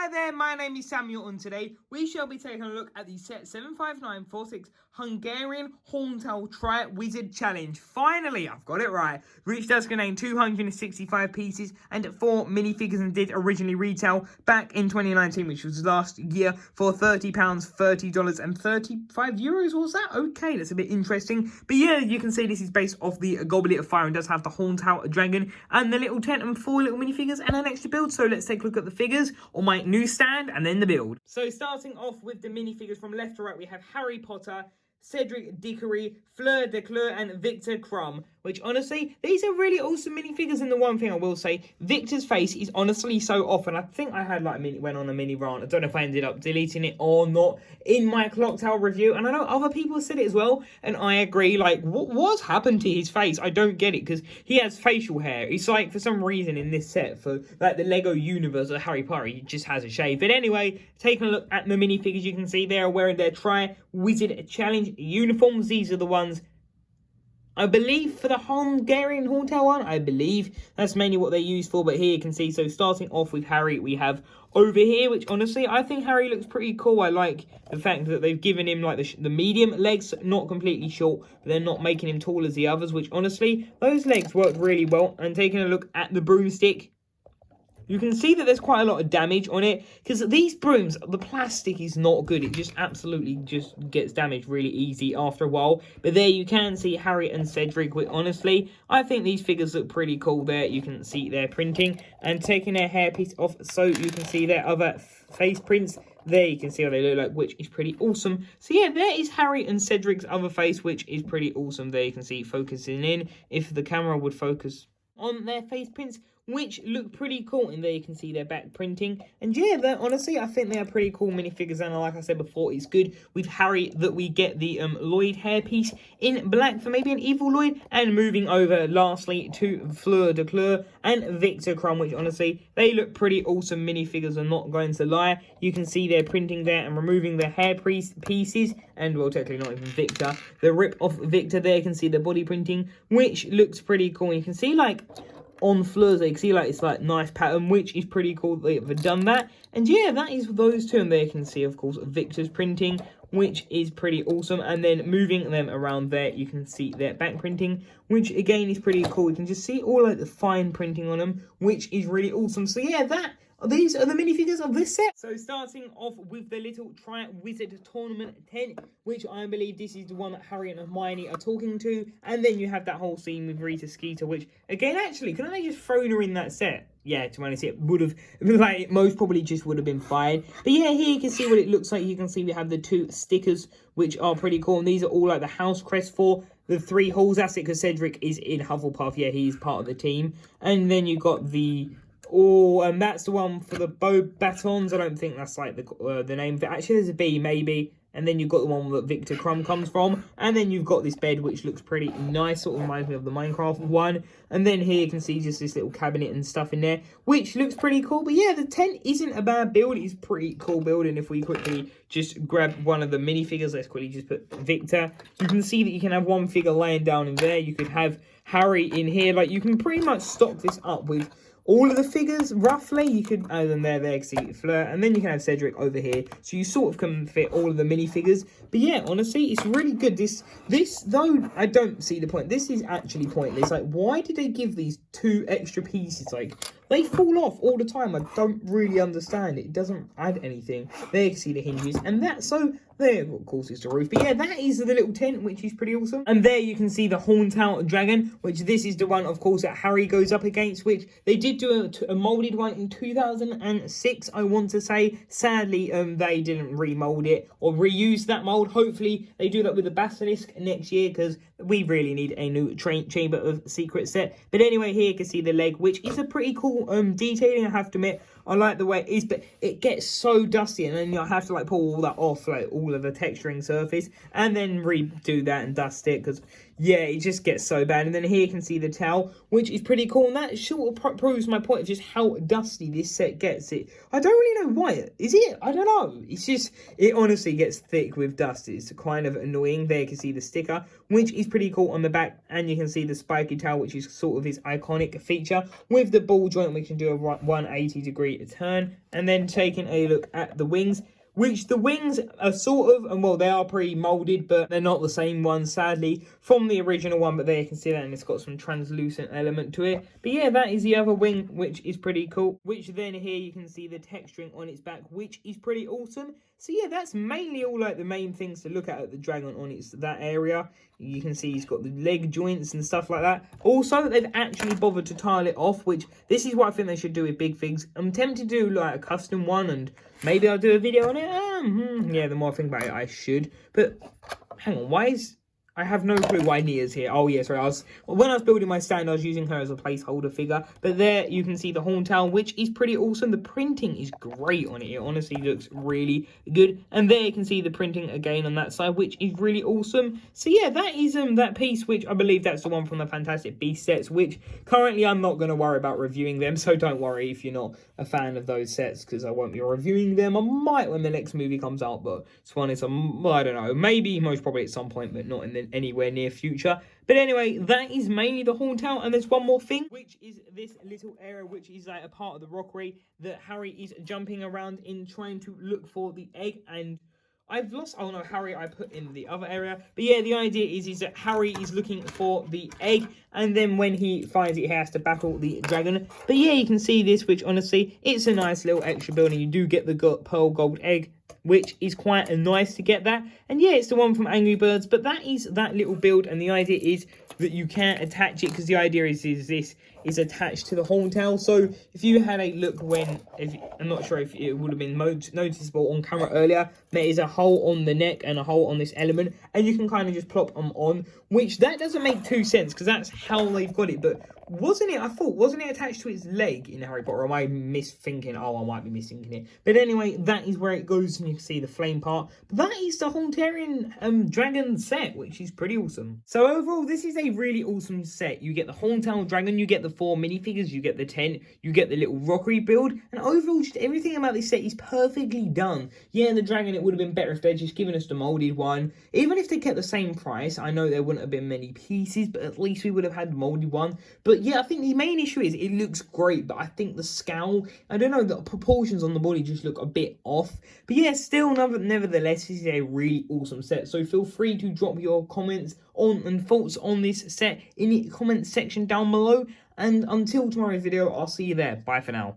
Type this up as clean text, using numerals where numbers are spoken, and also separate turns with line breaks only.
Hi there, my name is Samuel, and today we shall be taking a look at the set 75946 Hungarian Horntail Triwizard Challenge. Finally, I've got it right. Which does contain 265 pieces and 4 minifigures and did originally retail back in 2019, which was last year, for £30, $30 and 35 euros. Was that? Okay, that's a bit interesting. But yeah, you can see this is based off the Goblet of Fire and does have the Horntail Dragon and the little tent and 4 little minifigures and an extra build. So let's take a look at the figures on my newsstand and then the build. So starting off with the minifigures from left to right, we have Harry Potter, Cedric Diggory, Fleur de Claire, and Victor Crumb, which honestly, these are really awesome minifigures. And the one thing I will say, Victor's face is honestly so off, and I think I had like went on a mini rant. I don't know if I ended up deleting it or not in my Clocktail review, and I know other people said it as well, and I agree. Like, what's happened to his face? I don't get it, because he has facial hair. It's like, for some reason in this set, for like the Lego universe of Harry Potter, he just has a shave. But anyway, taking a look at the minifigures, you can see they are wearing their Triwizard Challenge uniforms. These are the ones, I believe, for the Hungarian Horntail one. I believe that's mainly what they use for. But here you can see, so starting off with Harry, we have over here, which honestly, I think Harry looks pretty cool. I like the fact that they've given him like the medium legs, not completely short, but they're not making him tall as the others, which honestly, those legs work really well. And taking a look at the broomstick, you can see that there's quite a lot of damage on it, because these brooms, the plastic is not good. It just absolutely just gets damaged really easy after a while. But there you can see Harry and Cedric, which honestly, I think these figures look pretty cool there. You can see their printing and taking their hairpiece off, so you can see their other face prints. There you can see what they look like, which is pretty awesome. So yeah, there is Harry and Cedric's other face, which is pretty awesome. There you can see focusing in, if the camera would focus on their face prints, which look pretty cool. And there you can see their back printing. And yeah, honestly, I think they are pretty cool minifigures. And like I said before, it's good with Harry that we get the Lloyd hairpiece in black for maybe an evil Lloyd. And moving over lastly to Fleur de Claire and Victor Crumb, which honestly, they look pretty awesome minifigures, I'm not going to lie. You can see their printing there and removing the hair pieces. And well, technically not even Victor, the rip off Victor there. You can see the body printing, which looks pretty cool. You can see like on Fleur's, you can see like it's like nice pattern, which is pretty cool that they've done that. And yeah, that is those two. And there you can see, of course, Victor's printing, which is pretty awesome. And then moving them around there, you can see their back printing, which again is pretty cool. You can just see all like the fine printing on them, which is really awesome. So yeah, these are the minifigures of this set. So starting off with the little Triwizard Tournament tent, which I believe this is the one that Harry and Hermione are talking to. And then you have that whole scene with Rita Skeeter, which, again, actually, couldn't they just thrown her in that set? Yeah, to be honest, it would have, like, most probably just would have been fine. But yeah, here you can see what it looks like. You can see we have the 2 stickers, which are pretty cool. And these are all like the house crest for the 3 halls. That's it, because Cedric is in Hufflepuff. Yeah, he's part of the team. And then you got the... Oh, and that's the one for the bow batons. I don't think that's like the name of it. Actually, there's a B, maybe. And then you've got the one that Victor Crumb comes from. And then you've got this bed, which looks pretty nice. Sort of reminds me of the Minecraft one. And then here you can see just this little cabinet and stuff in there, which looks pretty cool. But yeah, the tent isn't a bad build. It's pretty cool build. And if we quickly just grab one of the minifigures, let's quickly just put Victor. You can see that you can have one figure laying down in there. You could have Harry in here. Like, you can pretty much stock this up with all of the figures, roughly. You could, other than there, you can see Fleur, and then you can have Cedric over here. So you sort of can fit all of the minifigures. But yeah, honestly, it's really good. This, though, I don't see the point. This is actually pointless. Like, why did they give these 2 extra pieces? Like, they fall off all the time. I don't really understand it. It doesn't add anything. There you can see the hinges, and that's so... There, of course, it's the roof. But yeah, that is the little tent, which is pretty awesome. And there you can see the Horntail Dragon, which this is the one, of course, that Harry goes up against, which they did do a moulded one in 2006, I want to say. Sadly, they didn't remold it or reuse that mould. Hopefully, they do that with the Basilisk next year, because we really need a new Chamber of Secrets set. But anyway, here you can see the leg, which is a pretty cool detailing, I have to admit. I like the way it is, but it gets so dusty, and then you'll have to like pull all that off, like all of the texturing surface, and then redo that and dust it, because yeah, it just gets so bad. And then here you can see the tail, which is pretty cool. And that sort of proves my point of just how dusty this set gets. I don't really know why. Is it? I don't know. It's just, it honestly gets thick with dust. It's kind of annoying. There you can see the sticker, which is pretty cool on the back. And you can see the spiky tail, which is sort of his iconic feature. With the ball joint, we can do a 180-degree turn. And then taking a look at the wings, which the wings are sort of, and well, they are pre-molded, but they're not the same ones, sadly, from the original one. But there you can see that, and it's got some translucent element to it. But yeah, that is the other wing, which is pretty cool. Which then here you can see the texturing on its back, which is pretty awesome. So yeah, that's mainly all like the main things to look at the dragon on its that area. You can see he's got the leg joints and stuff like that. Also, they've actually bothered to tile it off, which this is what I think they should do with big figs. I'm tempted to do like a custom one, and maybe I'll do a video on it. Yeah, the more I think about it, I should. But hang on, why is... I have no clue why Nia's here. Oh, yeah, sorry. When I was building my stand, I was using her as a placeholder figure. But there you can see the Horntail, which is pretty awesome. The printing is great on it. It honestly looks really good. And there you can see the printing again on that side, which is really awesome. So yeah, that is that piece, which I believe that's the one from the Fantastic Beasts sets, which currently I'm not going to worry about reviewing them. So don't worry if you're not a fan of those sets, because I won't be reviewing them. I might when the next movie comes out, but this one is, I don't know, maybe most probably at some point, but not in the anywhere near future. But anyway, that is mainly the Horntail, and there's one more thing, which is this little area, which is like a part of the rockery that Harry is jumping around in, trying to look for the egg. And I've lost, oh no, Harry I put in the other area. But yeah, the idea is that Harry is looking for the egg, and then when he finds it, he has to battle the dragon. But yeah, you can see this, which honestly, it's a nice little extra build, and you do get the pearl gold egg, which is quite nice to get that. And yeah, it's the one from Angry Birds, but that is that little build, and the idea is that you can't attach it, because the idea is this is attached to the Horntail. So if you had a look I'm not sure if it would have been noticeable on camera earlier, there is a hole on the neck and a hole on this element, and you can kind of just plop them on, which that doesn't make too sense, because that's how they've got it. But wasn't it attached to his leg in Harry Potter? Or am I misthinking? Oh, I might be misthinking it. But anyway, that is where it goes, and you can see the flame part. But that is the Horntail dragon set, which is pretty awesome. So overall, this is a really awesome set. You get the Horntail dragon, you get the 4 minifigures, you get the tent, you get the little rockery build, and overall, just everything about this set is perfectly done. Yeah, the dragon, it would have been better if they'd just given us the molded one. Even if they kept the same price, I know there wouldn't have been many pieces, but at least we would have had the molded one. But yeah, I think the main issue is it looks great, but I think the scale, I don't know, the proportions on the body just look a bit off. But yeah, still, nevertheless, this is a really awesome set. So feel free to drop your comments on and thoughts on this set in the comment section down below. And until tomorrow's video, I'll see you there. Bye for now.